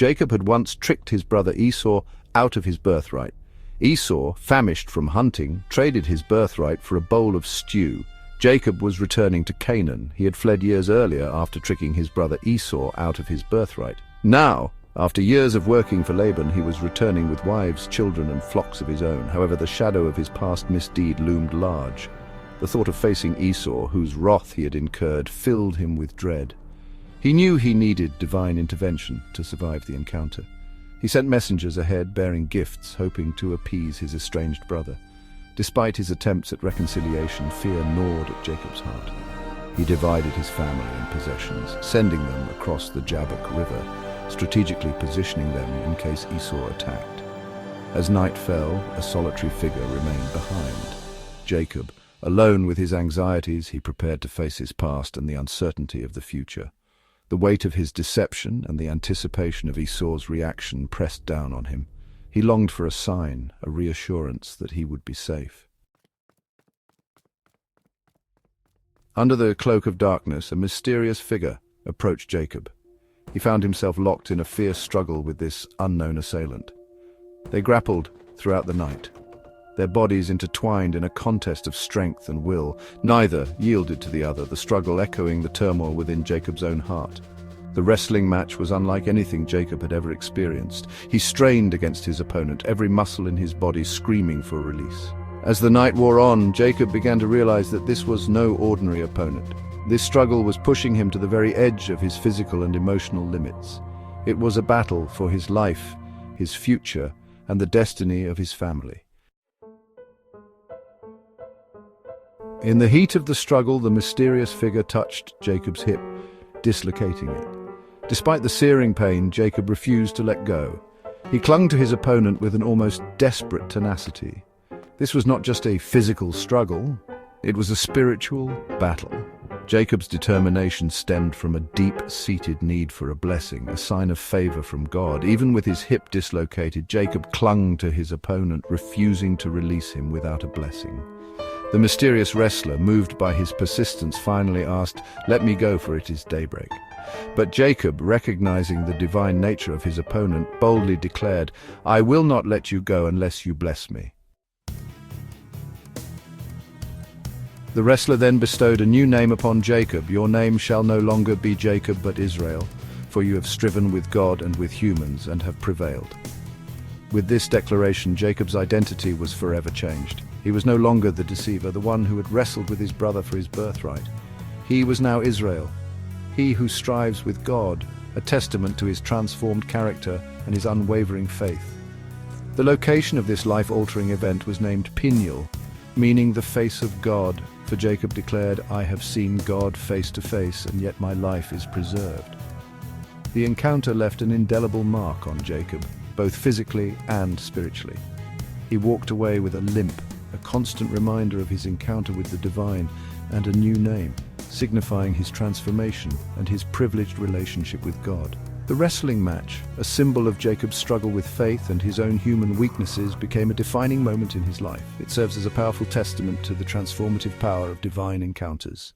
Jacob had once tricked his brother Esau out of his birthright. Esau, famished from hunting, traded his birthright for a bowl of stew. Jacob was returning to Canaan. He had fled years earlier after tricking his brother Esau out of his birthright. Now, after years of working for Laban, he was returning with wives, children, and flocks of his own. However, the shadow of his past misdeed loomed large. The thought of facing Esau, whose wrath he had incurred, filled him with dread. He knew he needed divine intervention to survive the encounter. He sent messengers ahead bearing gifts, hoping to appease his estranged brother. Despite his attempts at reconciliation, fear gnawed at Jacob's heart. He divided his family and possessions, sending them across the Jabbok River, strategically positioning them in case Esau attacked. As night fell, a solitary figure remained behind. Jacob, alone with his anxieties, he prepared to face his past and the uncertainty of the future. The weight of his deception and the anticipation of Esau's reaction pressed down on him. He longed for a sign, a reassurance that he would be safe. Under the cloak of darkness, a mysterious figure approached Jacob. He found himself locked in a fierce struggle with this unknown assailant. They grappled throughout the night, their bodies intertwined in a contest of strength and will. Neither yielded to the other, the struggle echoing the turmoil within Jacob's own heart. The wrestling match was unlike anything Jacob had ever experienced. He strained against his opponent, every muscle in his body screaming for release. As the night wore on, Jacob began to realize that this was no ordinary opponent. This struggle was pushing him to the very edge of his physical and emotional limits. It was a battle for his life, his future, and the destiny of his family. In the heat of the struggle, the mysterious figure touched Jacob's hip, dislocating it. Despite the searing pain, Jacob refused to let go. He clung to his opponent with an almost desperate tenacity. This was not just a physical struggle, it was a spiritual battle. Jacob's determination stemmed from a deep-seated need for a blessing, a sign of favor from God. Even with his hip dislocated, Jacob clung to his opponent, refusing to release him without a blessing. The mysterious wrestler, moved by his persistence, finally asked, "Let me go, for it is daybreak." But Jacob, recognizing the divine nature of his opponent, boldly declared, "I will not let you go unless you bless me." The wrestler then bestowed a new name upon Jacob. "Your name shall no longer be Jacob but Israel, for you have striven with God and with humans and have prevailed." With this declaration, Jacob's identity was forever changed. He was no longer the deceiver, the one who had wrestled with his brother for his birthright. He was now Israel, he who strives with God, a testament to his transformed character and his unwavering faith. The location of this life-altering event was named Peniel, meaning the face of God, for Jacob declared, "I have seen God face to face, and yet my life is preserved." The encounter left an indelible mark on Jacob, both physically and spiritually. He walked away with a limp, a constant reminder of his encounter with the divine, and a new name, signifying his transformation and his privileged relationship with God. The wrestling match, a symbol of Jacob's struggle with faith and his own human weaknesses, became a defining moment in his life. It serves as a powerful testament to the transformative power of divine encounters.